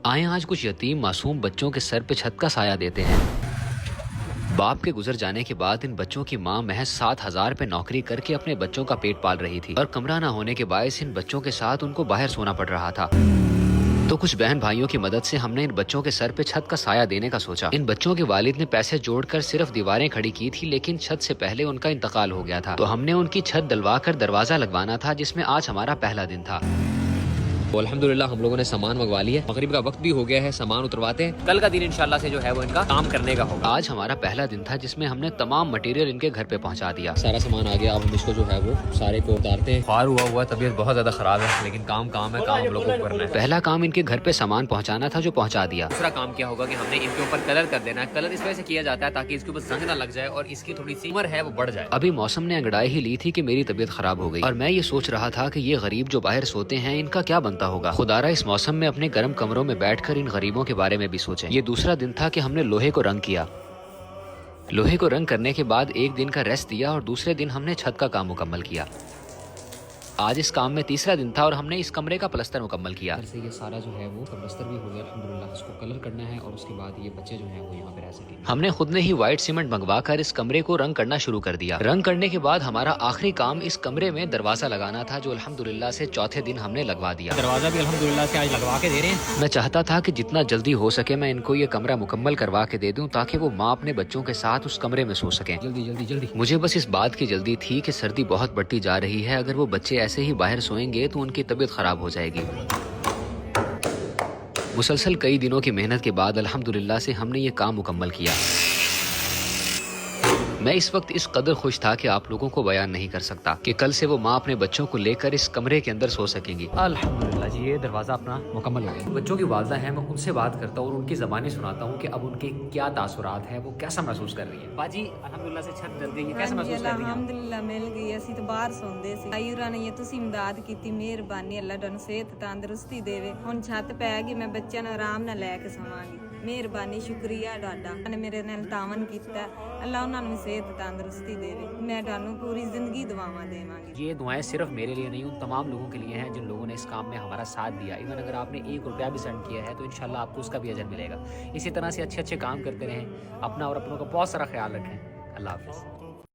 आए आज कुछ यतीम मासूम बच्चों के सर पे छत का साया देते हैं। बाप के गुजर जाने के बाद इन बच्चों की मां महज 7,000 पे नौकरी करके अपने बच्चों का पेट पाल रही थी और कमरा ना होने के बायस इन बच्चों के साथ उनको बाहर सोना पड़ रहा था। तो कुछ बहन भाइयों की मदद से हमने इन बच्चों के सर पे छत का साया देने का सोचा। इन बच्चों के वालिद ने पैसे जोड़कर सिर्फ दीवारें खड़ी की थी, लेकिन छत से पहले उनका इंतकाल हो गया था। तो हमने उनकी छत डलवा कर दरवाजा लगवाना था, जिसमें आज हमारा पहला दिन था। तो अल्हम्दुलिल्लाह हम लोगों ने सामान मंगवा लिया है। मगरिब का वक्त भी हो गया है, सामान उतरवाते हैं। कल का दिन इंशाल्लाह से जो है वो इनका काम करने का होगा। आज हमारा पहला दिन था जिसमें हमने तमाम मटेरियल इनके घर पे पहुंचा दिया। सारा सामान आ गया, अब हम इसको जो है वो सारे को उतारते हैं। ख्वार हुआ तबीयत बहुत ज्यादा खराब है, लेकिन काम है, काम हम लोगों को करना है। पहला काम इनके घर पे सामान पहुंचाना था, जो पहुंचा दिया। दूसरा काम क्या होगा कि हमने इनके ऊपर कलर कर देना है। कलर इस वजह से किया जाता है ताकि इसके ऊपर जंग ना लग जाए और इसकी थोड़ी सी उम्र है वो बढ़ जाए। अभी मौसम ने अंगड़ाई ही ली थी कि मेरी तबीयत खराब हो गई और मैं ये सोच रहा था कि ये गरीब जो बाहर सोते हैं इनका क्या बनता होगा। खुदारा इस मौसम में अपने गर्म कमरों में बैठकर इन गरीबों के बारे में भी सोचें। ये दूसरा दिन था कि हमने लोहे को रंग किया। लोहे को रंग करने के बाद एक दिन का रेस्ट दिया और दूसरे दिन हमने छत का काम मुकम्मल किया। आज इस काम में तीसरा दिन था और हमने इस कमरे का प्लास्टर मुकम्मल किया। से ये सारा जो है वो प्लास्टर भी हो गया अल्हम्दुलिल्लाह। इसको कलर करना है और उसके बाद ये बच्चे जो हैं वो यहाँ पे रह सकेंगे। हमने खुद ने ही व्हाइट सीमेंट मंगवा कर इस कमरे को रंग करना शुरू कर दिया। रंग करने के बाद हमारा आखिरी काम इस कमरे में दरवाजा लगाना था, जो अल्हम्दुलिल्लाह से चौथे दिन हमने लगवा दिया। दरवाजा भी अल्हम्दुलिल्लाह से आज लगवा के दे रहे हैं। मैं चाहता था कि जितना जल्दी हो सके मैं इनको ये कमरा मुकम्मल करवा के दे दूं, ताकि वो माँ अपने बच्चों के साथ उस कमरे में सो सके। जल्दी जल्दी जल्दी। मुझे बस इस बात की जल्दी थी कि सर्दी बहुत बढ़ती जा रही है। अगर वो बच्चे ऐसे ही बाहर सोएंगे तो उनकी तबीयत खराब हो जाएगी। मुसलसल कई दिनों की मेहनत के बाद अल्हम्दुलिल्लाह से हमने ये काम मुकम्मल किया। मैं इस वक्त इस कदर खुश था कि आप लोगों को बयान नहीं कर सकता कि कल से वो माँ अपने बच्चों को लेकर इस कमरे के अंदर सो सकेंगी। अल्हम्दुलिल्लाह जी, ये दरवाज़ा अपना मुकम्मल हो गया। बच्चों की वालदा है, मैं उनसे बात करता हूँ और उनकी ज़बानी सुनाता हूँ कि अब उनके क्या तासुरात है, वो कैसा महसूस कर रही है। बाजी अल्हम्दुलिल्लाह से छत डल गई है, कैसा महसूस कर रही है? अल्हम्दुलिल्लाह मिल गई। ਅਸੀਂ ਤਾਂ ਬਾਹਰ ਸੌਂਦੇ ਸੀ। ਆਇਰਾ ਨੇ ਤੁਸੀਂ ਇਮਦਾਦ ਕੀਤੀ, ਮਿਹਰਬਾਨੀ। ਅੱਲਾ ਤੁਹਾਨੂੰ ਸਿਹਤ ਤੰਦਰੁਸਤੀ ਦੇਵੇ। ਹੁਣ ਛੱਤ ਪੈ ਗਈ, ਮੈਂ ਬੱਚਿਆਂ ਨੂੰ ਆਰਾਮ ਨਾਲ ਲੈ ਕੇ ਸੌਵਾਂਗੀ। ਮਿਹਰਬਾਨੀ, ਸ਼ੁਕਰੀਆ ਤੁਹਾਡਾ। ਨੇ ਮੇਰੇ ਨਾਲ ਤਾਵਨ ਕੀਤਾ। ਅੱਲਾ ਉਹਨਾਂ ਨੂੰ ਸਿਹਤ ਤੰਦਰੁਸਤੀ ਦੇਵੇ। मैं ਤੁਹਾਨੂੰ पूरी जिंदगी दुआवां देवांगी। ये दुआएं सिर्फ मेरे लिए नहीं, उन तमाम लोगों के लिए हैं जिन लोगों ने इस काम में हमारा साथ दिया। इवन अगर आपने 1 रुपया भी सेंड किया है तो इंशाल्लाह आपको उसका भी अजर मिलेगा। इसी तरह से अच्छे अच्छे काम करते रहें, अपना और अपनों का बहुत सारा ख्याल रखें। अल्लाह हाफिज़।